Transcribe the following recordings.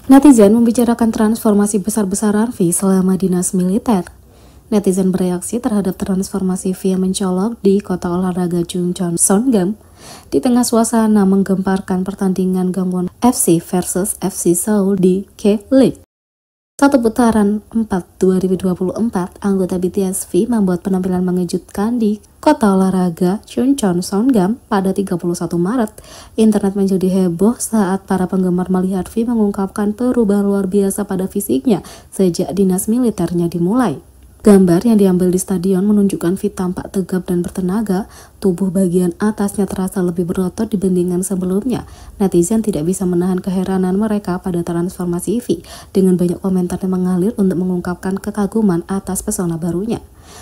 Netizen membicarakan transformasi besar-besaran V selama dinas militer. Netizen bereaksi terhadap transformasi V yang mencolok di kota olahraga Chungcheon, Songam. Di tengah suasana menggemparkan pertandingan Gangwon FC versus FC Seoul di K-League. Satu putaran 4 2024, anggota BTS V membuat penampilan mengejutkan di kota olahraga Chungcheon, Songam pada 31 Maret. Internet menjadi heboh saat para penggemar melihat V mengungkapkan perubahan luar biasa pada fisiknya sejak dinas militernya dimulai. Gambar yang diambil di stadion menunjukkan V tampak tegap dan bertenaga, tubuh bagian atasnya terasa lebih berotot dibandingkan sebelumnya. Netizen tidak bisa menahan keheranan mereka pada transformasi V, dengan banyak komentar yang mengalir untuk mengungkapkan kekaguman atas pesona barunya.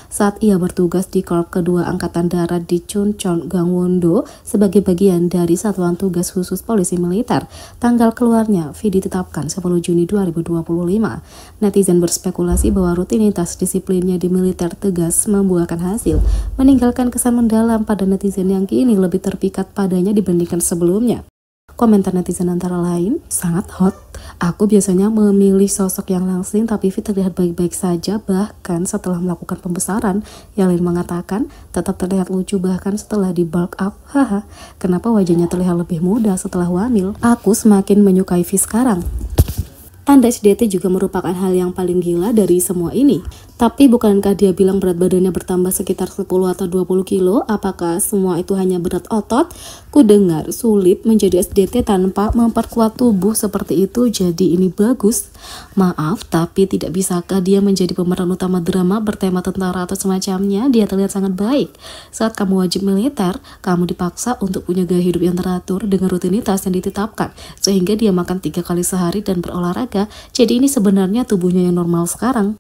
Saat ia bertugas di Korps Kedua Angkatan Darat di Chungcheon, Gangwon-do sebagai bagian dari Satuan Tugas Khusus Polisi Militer, tanggal keluarnya V ditetapkan 10 Juni 2025. Netizen berspekulasi bahwa rutinitas disiplinnya di militer tegas membuahkan hasil, meninggalkan kesan mendalam pada netizen yang kini lebih terpikat padanya dibandingkan sebelumnya. Komentar netizen antara lain, sangat hot. Aku biasanya memilih sosok yang langsing, tapi V terlihat baik-baik saja bahkan setelah melakukan pembesaran. Yang lain mengatakan tetap terlihat lucu bahkan setelah di bulk up. Haha, kenapa wajahnya terlihat lebih muda setelah hamil? Aku semakin menyukai V sekarang. Tanda SDT juga merupakan hal yang paling gila dari semua ini. Tapi bukankah dia bilang berat badannya bertambah sekitar 10 atau 20 kilo? Apakah semua itu hanya berat otot? Ku dengar sulit menjadi SDT tanpa memperkuat tubuh seperti itu, jadi ini bagus. Maaf, tapi tidak bisakah dia menjadi pemeran utama drama bertema tentara atau semacamnya? Dia terlihat sangat baik. Saat kamu wajib militer, kamu dipaksa untuk punya gaya hidup yang teratur dengan rutinitas yang ditetapkan, sehingga dia makan 3 kali sehari dan berolahraga. Jadi ini sebenarnya tubuhnya yang normal sekarang.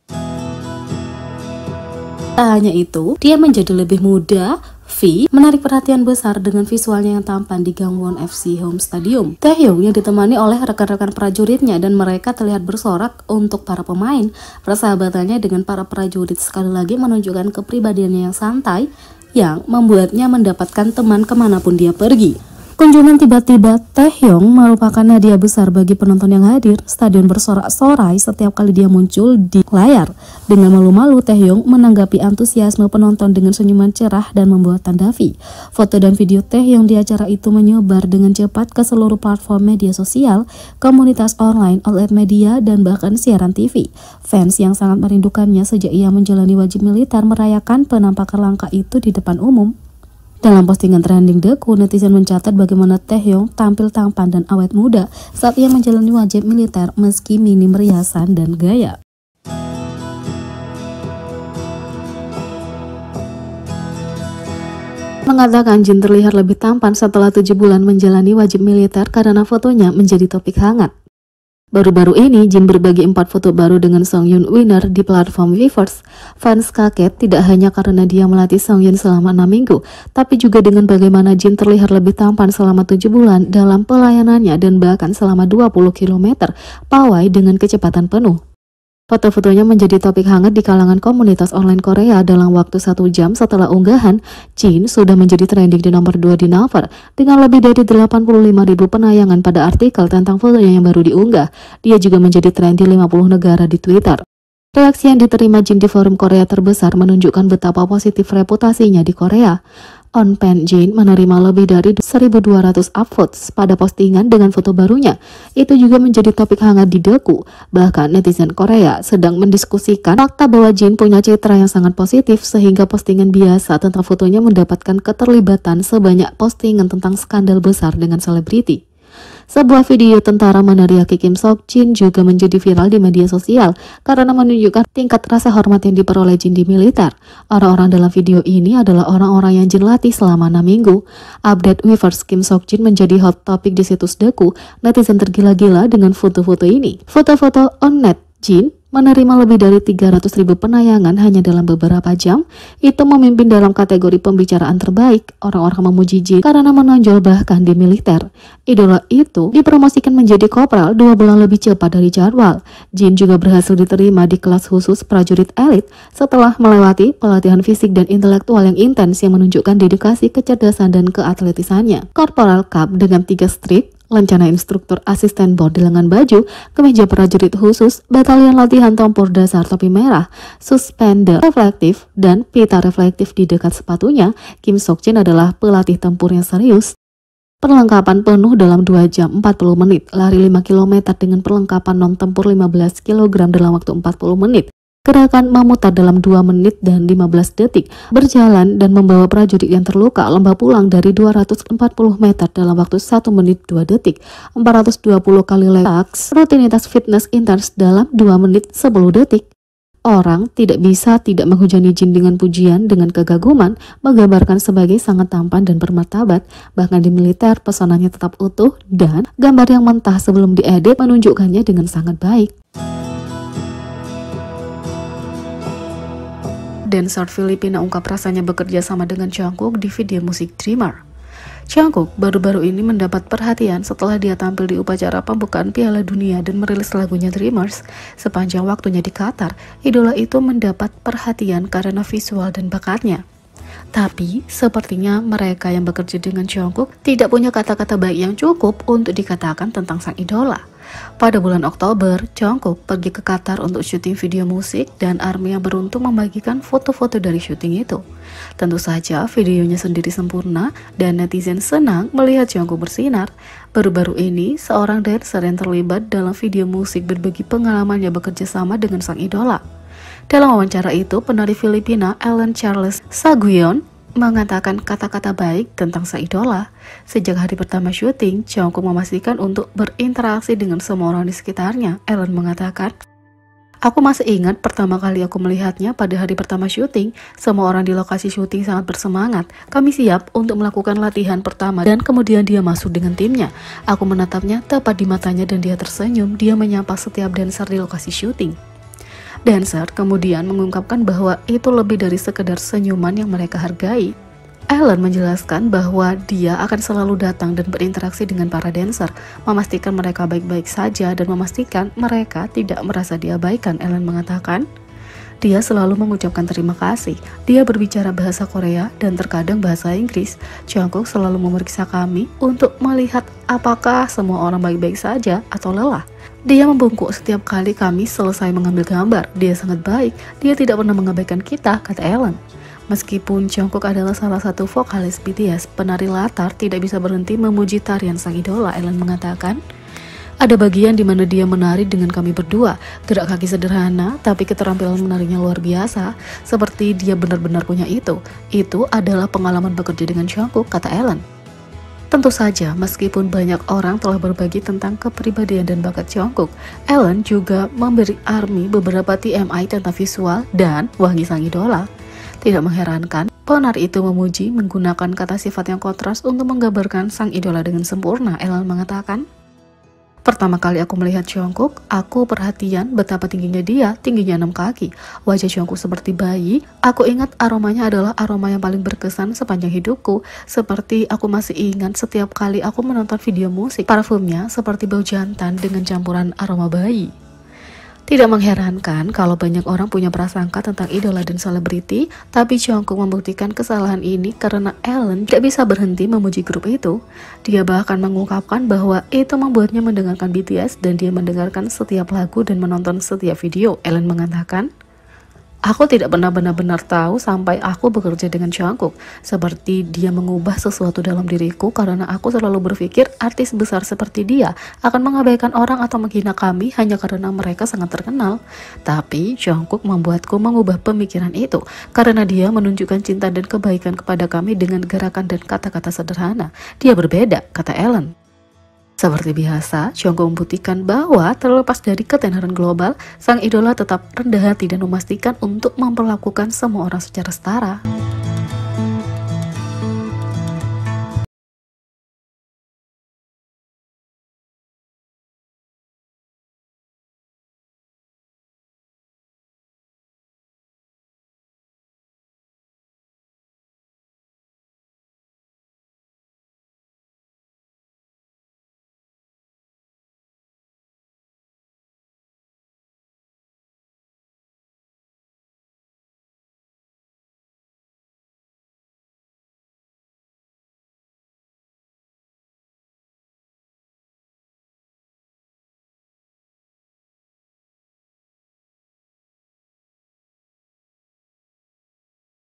Tak hanya itu, dia menjadi lebih muda. V menarik perhatian besar dengan visualnya yang tampan di Gangwon FC Home Stadium. Taehyung yang ditemani oleh rekan-rekan prajuritnya dan mereka terlihat bersorak untuk para pemain. Persahabatannya dengan para prajurit sekali lagi menunjukkan kepribadiannya yang santai yang membuatnya mendapatkan teman kemanapun dia pergi. Kunjungan tiba-tiba Taehyung merupakan hadiah besar bagi penonton yang hadir. Stadion bersorak-sorai setiap kali dia muncul di layar. Dengan malu-malu, Taehyung menanggapi antusiasme penonton dengan senyuman cerah dan membuat tanda V. Foto dan video Taehyung di acara itu menyebar dengan cepat ke seluruh platform media sosial, komunitas online, outlet media, dan bahkan siaran TV. Fans yang sangat merindukannya sejak ia menjalani wajib militer merayakan penampakan langka itu di depan umum. Dalam postingan trending Deku, netizen mencatat bagaimana Taehyung tampil tampan dan awet muda saat ia menjalani wajib militer meski minim riasan dan gaya. Mengatakan Jin terlihat lebih tampan setelah 7 bulan menjalani wajib militer karena fotonya menjadi topik hangat. Baru-baru ini, Jin berbagi 4 foto baru dengan Songyun Winner di platform Weverse. Fans kaget tidak hanya karena dia melatih Songyun selama 6 minggu, tapi juga dengan bagaimana Jin terlihat lebih tampan selama 7 bulan dalam pelayanannya dan bahkan selama 20 km pawai dengan kecepatan penuh. Foto-fotonya menjadi topik hangat di kalangan komunitas online Korea. Dalam waktu 1 jam setelah unggahan, Jin sudah menjadi trending di nomor 2 di Naver dengan lebih dari 85.000 penayangan pada artikel tentang fotonya yang baru diunggah. Dia juga menjadi tren di 50 negara di Twitter. Reaksi yang diterima Jin di forum Korea terbesar menunjukkan betapa positif reputasinya di Korea. Onpen Jin menerima lebih dari 1.200 upvotes pada postingan dengan foto barunya. Itu juga menjadi topik hangat di Deku. Bahkan netizen Korea sedang mendiskusikan fakta bahwa Jin punya citra yang sangat positif sehingga postingan biasa tentang fotonya mendapatkan keterlibatan sebanyak postingan tentang skandal besar dengan selebriti. Sebuah video tentara meneriaki Kim Sok Jin juga menjadi viral di media sosial karena menunjukkan tingkat rasa hormat yang diperoleh Jin di militer. Orang-orang dalam video ini adalah orang-orang yang Jin latih selama 6 minggu. Update Weverse Kim Sok Jin menjadi hot topic di situs Deku. Netizen tergila-gila dengan foto-foto ini. Foto-foto onnet Jin menerima lebih dari 300.000 penayangan hanya dalam beberapa jam. Itu memimpin dalam kategori pembicaraan terbaik. Orang-orang memuji Jin karena menonjol bahkan di militer. Idola itu dipromosikan menjadi kopral 2 bulan lebih cepat dari jadwal. Jin juga berhasil diterima di kelas khusus prajurit elit setelah melewati pelatihan fisik dan intelektual yang intens yang menunjukkan dedikasi, kecerdasan, dan keatletisannya. Corporal Cup dengan 3 strip Lencana instruktur asisten bor di lengan baju, kemeja prajurit khusus, batalion latihan tempur dasar topi merah, suspender reflektif, dan pita reflektif di dekat sepatunya, Kim Sok Jin adalah pelatih tempur yang serius. Perlengkapan penuh dalam 2 jam 40 menit, lari 5 km dengan perlengkapan non-tempur 15 kg dalam waktu 40 menit. Gerakan memutar dalam 2 menit dan 15 detik, berjalan dan membawa prajurit yang terluka lembah pulang dari 240 meter dalam waktu 1 menit 2 detik, 420 kali laps, rutinitas fitness intens dalam 2 menit 10 detik. Orang tidak bisa tidak menghujani Jin dengan pujian, dengan kegaguman, menggambarkan sebagai sangat tampan dan bermartabat. Bahkan di militer, pesonanya tetap utuh dan gambar yang mentah sebelum diedit menunjukkannya dengan sangat baik. Dancer Filipina ungkap rasanya bekerja sama dengan Jungkook di video musik Dreamer. Jungkook baru-baru ini mendapat perhatian setelah dia tampil di upacara pembukaan Piala Dunia dan merilis lagunya Dreamers. Sepanjang waktunya di Qatar, idola itu mendapat perhatian karena visual dan bakatnya. Tapi, sepertinya mereka yang bekerja dengan Jungkook tidak punya kata-kata baik yang cukup untuk dikatakan tentang sang idola. Pada bulan Oktober, Jungkook pergi ke Qatar untuk syuting video musik dan ARMY yang beruntung membagikan foto-foto dari syuting itu. Tentu saja videonya sendiri sempurna dan netizen senang melihat Jungkook bersinar. Baru-baru ini, seorang dancer yang terlibat dalam video musik berbagi pengalamannya bekerja sama dengan sang idola. Dalam wawancara itu, penari Filipina Ellen Charles Saguyon mengatakan kata-kata baik tentang sang idola. Sejak hari pertama syuting, Jungkook memastikan untuk berinteraksi dengan semua orang di sekitarnya. Ellen mengatakan, "Aku masih ingat pertama kali aku melihatnya pada hari pertama syuting. Semua orang di lokasi syuting sangat bersemangat. Kami siap untuk melakukan latihan pertama dan kemudian dia masuk dengan timnya. Aku menatapnya tepat di matanya dan dia tersenyum. Dia menyapa setiap dancer di lokasi syuting." Dancer kemudian mengungkapkan bahwa itu lebih dari sekedar senyuman yang mereka hargai. Ellen menjelaskan bahwa dia akan selalu datang dan berinteraksi dengan para dancer, memastikan mereka baik-baik saja dan memastikan mereka tidak merasa diabaikan. Ellen mengatakan, dia selalu mengucapkan terima kasih. Dia berbicara bahasa Korea dan terkadang bahasa Inggris. Jungkook selalu memeriksa kami untuk melihat apakah semua orang baik-baik saja atau lelah. Dia membungkuk setiap kali kami selesai mengambil gambar. Dia sangat baik. Dia tidak pernah mengabaikan kita, kata Ellen. Meskipun Jungkook adalah salah satu vokalis BTS, penari latar tidak bisa berhenti memuji tarian sang idola. Ellen mengatakan, ada bagian di mana dia menari dengan kami berdua. Gerak kaki sederhana, tapi keterampilan menarinya luar biasa. Seperti dia benar-benar punya itu. Itu adalah pengalaman bekerja dengan Jungkook, kata Ellen. Tentu saja, meskipun banyak orang telah berbagi tentang kepribadian dan bakat Jungkook, Ellen juga memberi ARMY beberapa TMI tentang visual dan wangi sang idola. Tidak mengherankan, penari itu memuji menggunakan kata sifat yang kontras untuk menggambarkan sang idola dengan sempurna. Ellen mengatakan, pertama kali aku melihat Jungkook, aku perhatian betapa tingginya dia, tingginya 6 kaki. Wajah Jungkook seperti bayi, aku ingat aromanya adalah aroma yang paling berkesan sepanjang hidupku. Seperti aku masih ingat setiap kali aku menonton video musik, parfumnya seperti bau jantan dengan campuran aroma bayi. Tidak mengherankan kalau banyak orang punya prasangka tentang idola dan selebriti, tapi Jungkook membuktikan kesalahan ini karena Ellen tidak bisa berhenti memuji grup itu. Dia bahkan mengungkapkan bahwa itu membuatnya mendengarkan BTS dan dia mendengarkan setiap lagu dan menonton setiap video. Ellen mengatakan, aku tidak pernah benar-benar tahu sampai aku bekerja dengan Jungkook. Seperti dia mengubah sesuatu dalam diriku karena aku selalu berpikir artis besar seperti dia akan mengabaikan orang atau menghina kami hanya karena mereka sangat terkenal. Tapi Jungkook membuatku mengubah pemikiran itu karena dia menunjukkan cinta dan kebaikan kepada kami dengan gerakan dan kata-kata sederhana. Dia berbeda, kata Ellen. Seperti biasa, Jungkook membuktikan bahwa terlepas dari ketenaran global, sang idola tetap rendah hati dan memastikan untuk memperlakukan semua orang secara setara.